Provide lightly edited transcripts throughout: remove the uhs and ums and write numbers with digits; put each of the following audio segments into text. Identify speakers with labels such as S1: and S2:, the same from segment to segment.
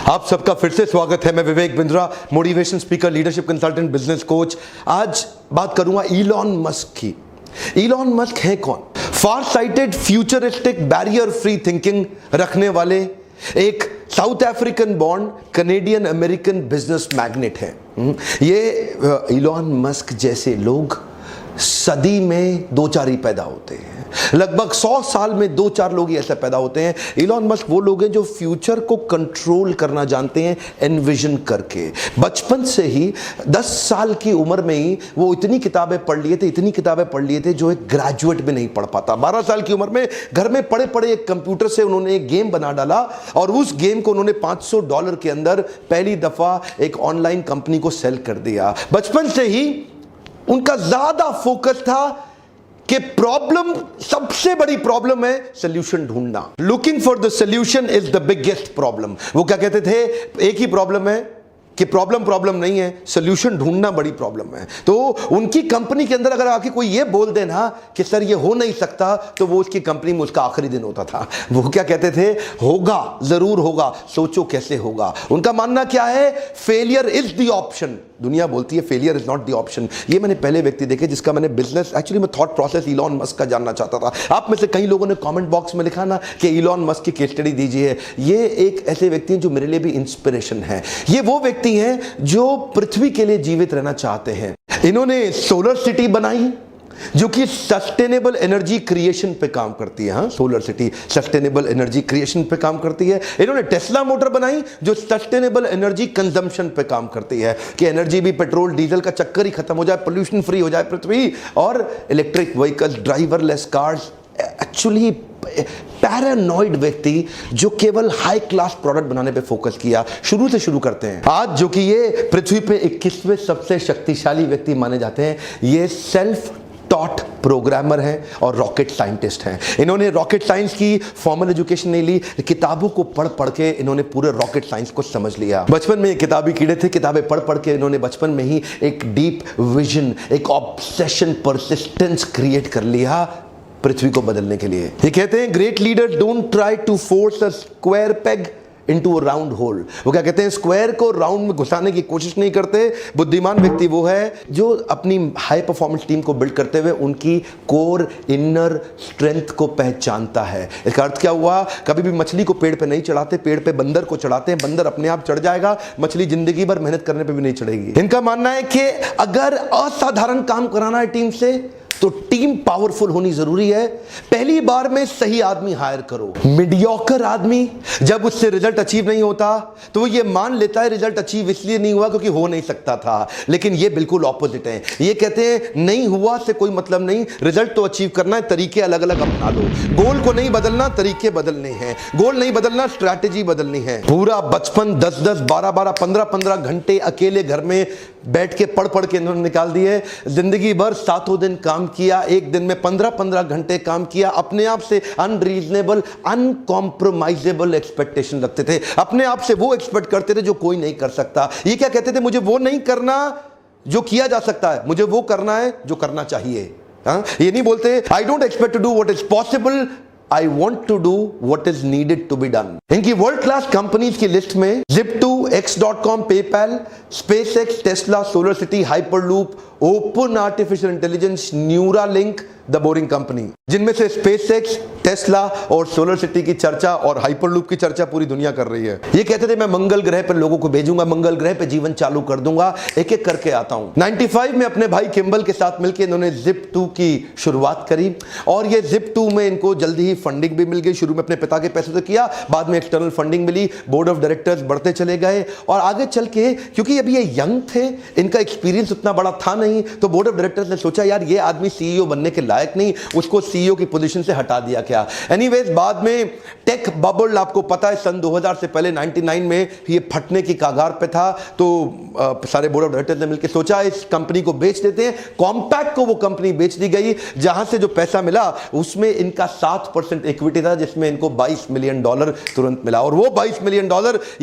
S1: आप सबका फिर से स्वागत है। मैं Vivek Bindra, motivation speaker, leadership consultant, business coach. आज बात करूंगा इलॉन मस्क की। इलॉन मस्क है कौन? Far sighted, futuristic, barrier free thinking रखने वाले एक South African born Canadian American business magnet है। ये इलॉन मस्क जैसे लोग सदी में दो चार ही पैदा होते हैं। लगभग 100 साल में दो चार लोग ही ऐसे पैदा होते हैं। इलॉन मस्क वो लोग हैं जो फ्यूचर को कंट्रोल करना जानते हैं, एनविजन करके। बचपन से ही 10 साल की उम्र में ही वो इतनी किताबें पढ़ लिए थे जो एक ग्रेजुएट भी नहीं पढ़ पाता। 12 साल की उम्र में घर में पड़े पड़े एक कंप्यूटर से उन्होंने एक गेम बना डाला और उस गेम को उन्होंने $500 के अंदर पहली दफा एक ऑनलाइन कंपनी को सेल कर दिया। बचपन से ही उनका ज्यादा फोकस था कि प्रॉब्लम, सबसे बड़ी प्रॉब्लम है सोल्यूशन ढूंढना। Looking for the solution is the biggest problem. वो क्या कहते थे? एक ही प्रॉब्लम है कि प्रॉब्लम नहीं है, सोल्यूशन ढूंढना बड़ी प्रॉब्लम है। तो उनकी कंपनी के अंदर अगर आके कोई ये बोल देना कि सर ये हो नहीं सकता, तो वो उसकी कंपनी में उसका आखिरी दिन होता था। वो क्या कहते थे? होगा, जरूर होगा, सोचो कैसे होगा। उनका मानना क्या है? Failure is the option. दुनिया बोलती है failure is not the option. ये मैंने पहले व्यक्ति देखे जिसका मैंने बिजनेस, एक्चुअली मैं थॉट प्रोसेस इलॉन मस्क का जानना चाहता था। आप में से कई लोगों ने कमेंट बॉक्स में लिखा ना कि इलॉन मस्क की केस स्टडी दीजिए। ये एक ऐसे व्यक्ति हैं जो मेरे लिए भी इंस्पिरेशन है। ये वो व्यक्ति हैं जो पृथ्वी के लिए जीवित रहना चाहते हैं। इन्होंने सोलर सिटी बनाई जो कि सस्टेनेबल एनर्जी क्रिएशन पे काम करती है। Solar city sustainable energy creation पे काम करती है। इन्होंने टेस्ला मोटर बनाई जो सस्टेनेबल एनर्जी कंजम्पशन पे काम करती है कि एनर्जी भी पेट्रोल डीजल का चक्कर ही खत्म हो जाए, पोल्यूशन फ्री हो जाए पृथ्वी। और electric vehicles, driverless cars. Actually paranoid व्यक्ति जो केवल हाई क्लास प्रोडक्ट बनाने पे फोकस किया। शुरू से शुरू करते हैं। आज जो कि ये पृथ्वी पे 21वें सबसे शक्तिशाली व्यक्ति माने जाते हैं, ये सेल्फ टॉट प्रोग्रामर हैं और रॉकेट साइंटिस्ट हैं। इन्होंने रॉकेट साइंस की फॉर्मल एजुकेशन नहीं ली, किताबों को पढ़ पढ़ के इन्होंने पूरे रॉकेट साइंस को समझ लिया। बचपन में किताबी कीड़े थे, किताबें पढ़ पढ़ के इन्होंने बचपन में ही एक डीप विजन, एक ऑब्सेशन, परसिस्टेंस क्रिएट कर लिया पृथ्वी को बदलने के लिए। ये कहते हैं great leader don't try to force a square peg into a round hole. वो क्या कहते हैं? स्क्वायर को राउंड में घुसाने की कोशिश नहीं करते। बुद्धिमान व्यक्ति वो है जो अपनी हाई परफॉर्मेंस टीम को बिल्ड करते हुए उनकी कोर इनर स्ट्रेंथ को पहचानता है। इसका अर्थ क्या हुआ? कभी भी मछली को पेड़ पे नहीं चढ़ाते, पेड़ पे बंदर को चढ़ाते हैं। बंदर अपने आप चढ़ जाएगा, मछली जिंदगी भर मेहनत करने पे भी नहीं चढ़ेगी। इनका मानना है कि अगर असाधारण काम कराना है टीम से तो टीम पावरफुल होनी जरूरी है। पहली बार में सही आदमी हायर करो। मीडियोकर आदमी जब उससे रिजल्ट अचीव नहीं होता तो वो ये मान लेता है रिजल्ट अचीव इसलिए नहीं हुआ क्योंकि हो नहीं सकता था। लेकिन ये बिल्कुल ऑपोजिट है। ये कहते हैं नहीं हुआ से कोई मतलब नहीं, रिजल्ट तो अचीव करना है, तरीके अलग अलग अपना लो। गोल को नहीं बदलना, तरीके बदलने हैं। गोल नहीं बदलना, स्ट्रैटेजी बदलनी है। पूरा बचपन 10-10, 12-12, 15-15 घंटे अकेले घर में बैठ के पढ़ पढ़ के इन्होंने निकाल दिए। जिंदगी भर 7 दिन काम किया, एक दिन में 15-15 घंटे काम किया। अपने आप से अनरीजनेबल, अनकॉम्प्रोमाइजेबल एक्सपेक्टेशन रखते थे। अपने आप से वो एक्सपेक्ट करते थे जो कोई नहीं कर सकता। ये क्या कहते थे? मुझे वो नहीं करना जो किया जा सकता है, मुझे वो करना है जो करना चाहिए। ये नहीं बोलते I don't expect to do what is possible, I want to do what is needed to be done। इनकी वर्ल्ड क्लास कंपनीज की लिस्ट में Zip2, X.com, PayPal, SpaceX, Tesla, solar city, hyperloop, open artificial intelligence, Neuralink, the boring company, जिनमें से SpaceX, Tesla और solar city की चर्चा और hyperloop की चर्चा पूरी दुनिया कर रही है। ये कहते थे मैं मंगल ग्रह पर लोगों को भेजूंगा, मंगल ग्रह पे जीवन चालू कर दूंगा। एक एक करके आता हूं। 95 में अपने भाई किम्बल के साथ मिलकर इन्होंने Zip2 की शुरुआत करी और ये Zip2 में इनको जल्दी ही फंडिंग भी मिल गई। शुरू में अपने पिता के पैसे से किया, बाद में एक्सटर्नल फंडिंग मिली, बोर्ड ऑफ डायरेक्टर्स बढ़ते चले गए और आगे चल के क्योंकि अभी ये यंग थे, इनका एक्सपीरियंस उतना बड़ा था नहीं, तो बोर्ड ऑफ डायरेक्टर्स ने सोचा यार ये आदमी सीईओ बनने के लायक नहीं, उसको सीईओ की पोजीशन से हटा दिया क्या। एनीवेज बाद में टेक बबल, आपको पता है सन 2000 से पहले 99 में ये फटने की कागार पे था, तो सारे बोर्ड ऑफ डायरेक्टर्स ने मिलकर सोचा इस कंपनी को बेच देते हैं। कॉम्पैक्ट को वो कंपनी बेच दी गई, जहां से जो पैसा मिला उसमें इनका 7% इक्विटी था, जिसमें इनको $22 मिलियन तुरंत मिला। और वो $22 मिलियन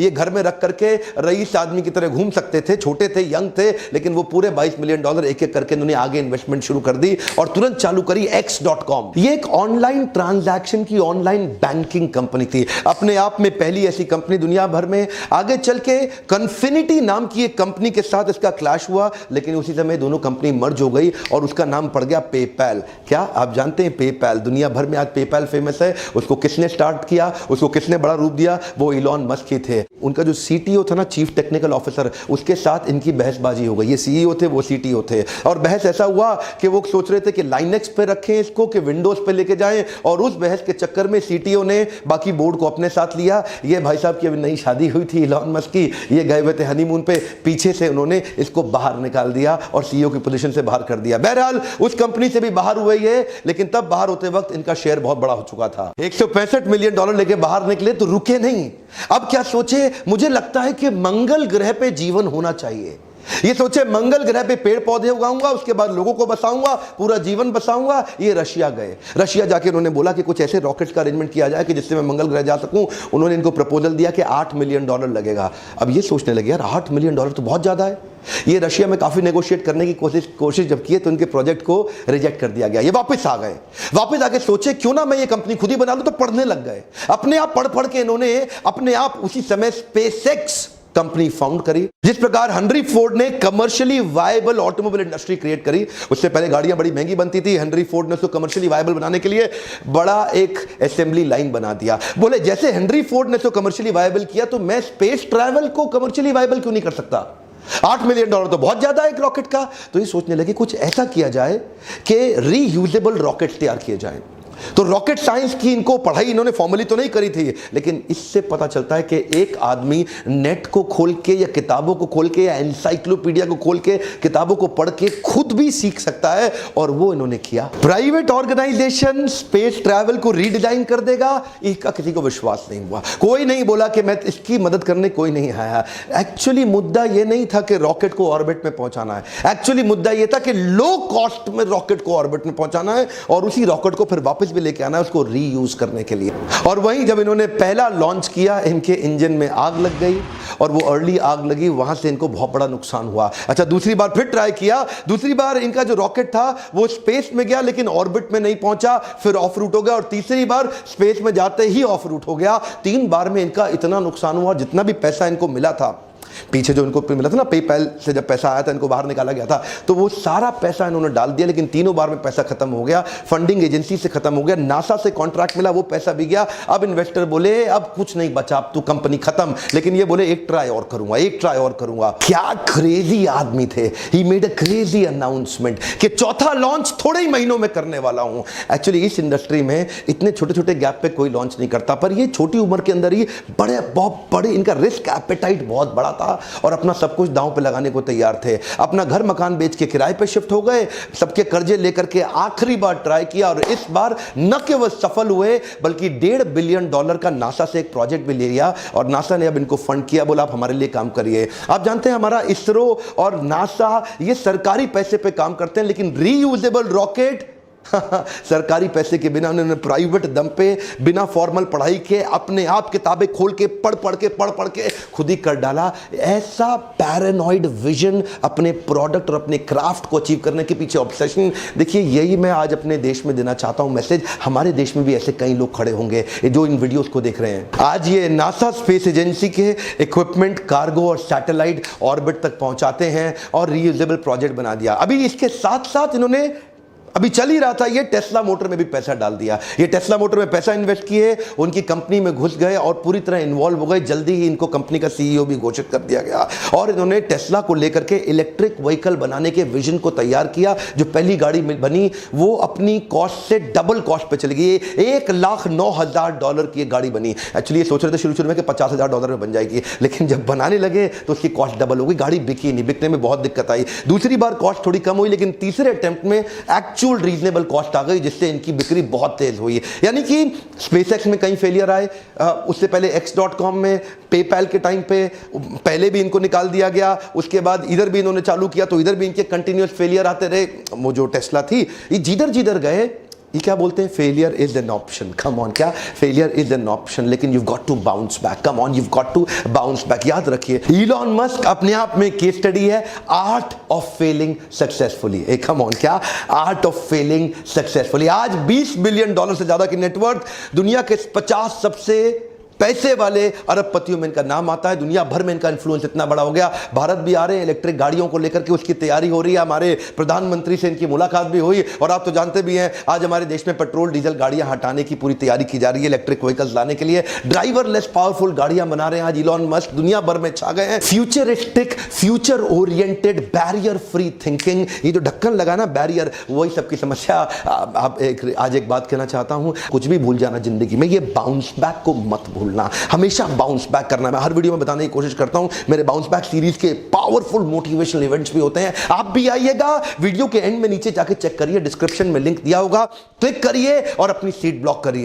S1: ये घर में रख करके रईस आदमी की तरह घूम सकते थे। छोटे थे, यंग थे, लेकिन वो पूरे $22 मिलियन एक एक करके उन्होंने आगे इन्वेस्टमेंट शुरू कर दी और तुरंत चालू चालू करी x.com। ये एक ऑनलाइन ट्रांजैक्शन की ऑनलाइन बैंकिंग कंपनी थी, अपने आप में पहली ऐसी कंपनी दुनिया भर में। आगे चल के कन्फिनिटी नाम की एक कंपनी के साथ इसका क्लैश हुआ, लेकिन उसी समय दोनों कंपनी मर्ज हो गई और उसका नाम पड़ गया पेपैल। क्या आप जानते हैं पेपैल? दुनिया भर में आज पेपैल फेमस है। उसको किसने स्टार्ट किया, उसको किसने बड़ा रूप दिया? वो इलॉन मस्क ही थे। उनका जो सीटीओ था ना, चीफ टेक्निकल ऑफिसर, उसके साथ इनकी बहसबाजी हो गई। ये सीईओ थे, वो सीटीओ थे, और बहस ऐसा हुआ कि वो सोच रहे थे कि लाइनेक्स पे रखें इसको कि विंडोज पे लेके जाएं, और उस बहस के चक्कर में सीटीओ ने बाकी बोर्ड को अपने साथ लिया। ये भाई साहब की अभी नई शादी हुई थी इलॉन मस्क की, ये गए हुए थे हनीमून पे, पीछे से उन्होंने इसको बाहर निकाल दिया और सीईओ की पोजीशन से बाहर कर दिया। बहरहाल उस कंपनी से भी बाहर हुए ये, लेकिन तब बाहर होते वक्त इनका शेयर बहुत बड़ा हो चुका था। $165 मिलियन लेके बाहर निकले तो रुके नहीं। अब क्या सोचे? मुझे लगता है कि मंगल ग्रह पे जीवन होना चाहिए। ये सोचे मंगल ग्रह पे पेड़ पौधे उगाऊंगा, उसके बाद लोगों को बसाऊंगा, पूरा जीवन बसाऊंगा। ये रशिया गए। रशिया जाके उन्होंने बोला कि कुछ ऐसे रॉकेट्स का अरेंजमेंट किया जाए कि जिससे मैं मंगल ग्रह जा सकूं। उन्होंने इनको प्रपोजल दिया कि $8 मिलियन लगेगा। अब ये सोचने लगे, यार $8 मिलियन तो बहुत ज्यादा है। ये रशिया में काफी नेगोशिएट करने की कोशिश जब की तो उनके प्रोजेक्ट को रिजेक्ट कर दिया गया। ये वापस आ गए। वापस आके सोचे क्यों ना मैं ये कंपनी खुद ही बना लूं, तो पढ़ने लग गए। अपने आप पढ़ के इन्होंने अपने आप उसी समय स्पेसएक्स कंपनी फाउंड करी। जिस प्रकार हेनरी फोर्ड ने commercially viable automobile industry create करी, उससे पहले गाड़ियां बड़ी महंगी बनती थी। हेनरी फोर्ड ने उसको कमर्शियली वायबल बनाने के लिए बड़ा एक असेंबली लाइन बना दिया। बोले जैसे हेनरी फोर्ड ने उसको कमर्शियली वायबल किया, तो मैं स्पेस ट्रैवल को कमर्शियली वायबल क्यों नहीं कर सकता? $8 मिलियन तो बहुत ज्यादा है एक रॉकेट का। तो ये सोचने लगे कुछ ऐसा किया जाए कि रीयूजेबल रॉकेट तैयार किए जाएं। तो रॉकेट साइंस की इनको पढ़ाई इन्होंने फॉर्मली तो नहीं करी थी, लेकिन इससे पता चलता है कि एक आदमी नेट को खोल के या किताबों को खोल के या एनसाइक्लोपीडिया को खोल के किताबों को पढ़ के खुद भी सीख सकता है, और वो इन्होंने किया। प्राइवेट ऑर्गेनाइजेशन स्पेस ट्रैवल को रीडिजाइन कर देगा, इसका किसी को विश्वास नहीं हुआ। कोई नहीं बोला कि मैं इसकी मदद करने, कोई नहीं आया। एक्चुअली मुद्दा यह नहीं था कि रॉकेट को ऑर्बिट में पहुंचाना है। एक्चुअली मुद्दा यह था कि लो कॉस्ट में रॉकेट को ऑर्बिट में पहुंचाना है, और उसी रॉकेट को फिर वापस भी लेके आना है उसको रीयूज करने के लिए। और वहीं जब इन्होंने पहला लॉन्च किया, इनके इंजन में आग लग गई, और वो अर्ली आग लगी, वहां से इनको बहुत बड़ा नुकसान हुआ। अच्छा, दूसरी बार फिर ट्राई किया। दूसरी बार इनका जो रॉकेट था वो स्पेस में गया, लेकिन ऑर्बिट में नहीं पहुंचा, फिर ऑफ रूट हो गया, और तीसरी बार स्पेस में जाते ही ऑफ रूट हो गया। 3 बार में इनका इतना नुकसान हुआ, जितना भी पैसा इनको मिला था पीछे, जो इनको मिला था ना पेपैल से, जब पैसा आया था इनको बाहर निकाला गया था, तो वो सारा पैसा इन्होंने डाल दिया, लेकिन तीनों बार में पैसा खत्म हो गया। फंडिंग एजेंसी से खत्म हो गया, नासा से कॉन्ट्रैक्ट मिला, वो पैसा भी गया। अब इन्वेस्टर बोले अब कुछ नहीं बचा, अब तो कंपनी खत्म। लेकिन ये बोले एक ट्राई और करूंगा, एक ट्राई और करूंगा। क्या क्रेजी आदमी थे। He made a crazy announcement कि चौथा लॉन्च थोड़े ही महीनों में करने वाला हूं। एक्चुअली इस इंडस्ट्री में इतने छोटे छोटे गैप पे कोई लॉन्च नहीं करता, पर ये छोटी उम्र के अंदर ही बहुत बड़े, इनका रिस्क एपेटाइट बहुत बड़ा था, और अपना सब कुछ दांव पे लगाने को तैयार थे। अपना घर मकान बेच के किराए पे शिफ्ट हो गए, सबके कर्जे लेकर के आखिरी बार ट्राई किया, और इस बार न केवल सफल हुए बल्कि $1.5 बिलियन का नासा से एक प्रोजेक्ट भी ले लिया, और नासा ने अब इनको फंड किया, बोला आप हमारे लिए काम करिए। आप जानते हैं हमारा इसरो और नासा ये सरकारी पैसे पे काम करते हैं, लेकिन रीयूजेबल रॉकेट सरकारी पैसे के बिना उन्होंने प्राइवेट दम पे, बिना फॉर्मल पढ़ाई के, अपने आप किताबें खोल के पढ़ के खुद ही कर डाला। ऐसा पैरानॉइड विजन अपने प्रोडक्ट और अपने क्राफ्ट को अचीव करने के पीछे ऑब्सेशन। देखिए, यही मैं आज अपने देश में देना चाहता हूं मैसेज। हमारे देश में भी ऐसे कई लोग खड़े होंगे जो इन वीडियोस को देख रहे हैं। आज ये नासा स्पेस एजेंसी के इक्विपमेंट, कार्गो और सैटेलाइट ऑर्बिट तक पहुंचाते हैं, और रीयूजेबल प्रोजेक्ट बना दिया। अभी इसके साथ साथ इन्होंने, अभी चल ही रहा था, ये टेस्ला मोटर में भी पैसा डाल दिया। ये टेस्ला मोटर में पैसा इन्वेस्ट किए, उनकी कंपनी में घुस गए और पूरी तरह इन्वॉल्व हो गए। जल्दी ही इनको कंपनी का सीईओ भी घोषित कर दिया गया, और इन्होंने टेस्ला को लेकर के इलेक्ट्रिक व्हीकल बनाने के विजन को तैयार किया। जो पहली गाड़ी बनी वो अपनी कॉस्ट से डबल कॉस्ट पे चली गई। $1,09,000 की एक गाड़ी बनी। एक्चुअली ये सोच रहे थे शुरू में कि $50,000 में बन जाएगी, लेकिन जब बनाने लगे तो उसकी कॉस्ट डबल हो गई। गाड़ी बिकी नहीं, बिकने में बहुत दिक्कत आई। दूसरी बार कॉस्ट थोड़ी कम हुई, लेकिन तीसरे अटेम्प्ट में रीजनेबल कॉस्ट आ गई, जिससे इनकी बिक्री बहुत तेज हुई। यानी कि स्पेसएक्स में कई फेलियर आए, उससे पहले x.com में, पेपैल के टाइम पे पहले भी इनको निकाल दिया गया। उसके बाद इधर भी इन्होंने चालू किया तो इधर भी इनके कंटिन्यूअस फेलियर आते रहे। वो जो टेस्ला थी, ये जिधर जिधर गए ये क्या बोलते हैं, failure is an option. Come on, क्या फेलियर इज एन ऑप्शन, लेकिन you got to bounce back. Come on, you got to bounce back. याद रखिए, इलॉन मस्क अपने आप में केस स्टडी है, art of failing successfully. Come on, क्या art of failing successfully. आज $20 बिलियन से ज्यादा की नेटवर्थ, दुनिया के 50 सबसे पैसे वाले अरबपतियों में इनका नाम आता है। दुनिया भर में इनका इन्फ्लुएंस इतना बड़ा हो गया, भारत भी आ रहे हैं, इलेक्ट्रिक गाड़ियों को लेकर के उसकी तैयारी हो रही है। हमारे प्रधानमंत्री से इनकी मुलाकात भी हुई, और आप तो जानते भी हैं आज हमारे देश में पेट्रोल डीजल गाड़ियां हटाने की पूरी तैयारी की जा रही है, इलेक्ट्रिक व्हीकल्स लाने के लिए। ड्राइवरलेस पावरफुल गाड़ियां बना रहे हैं आज इलॉन मस्क, दुनिया भर में छा गए हैं। Futuristic, future oriented, barrier free thinking, ये जो ढक्कन लगा ना बैरियर, वही सबकी समस्या। आज एक बात कहना चाहता हूं, कुछ भी भूल जाना जिंदगी में, ये बाउंस बैक को मत भूलना, हमेशा बाउंस बैक करना। मैं हर वीडियो में बताने की कोशिश करता हूं, मेरे बाउंस बैक सीरीज के पावरफुल मोटिवेशनल इवेंट्स भी होते हैं, आप भी आइएगा। वीडियो के एंड में नीचे जाके चेक करिए, डिस्क्रिप्शन में लिंक दिया होगा, क्लिक करिए और अपनी सीट ब्लॉक करिए।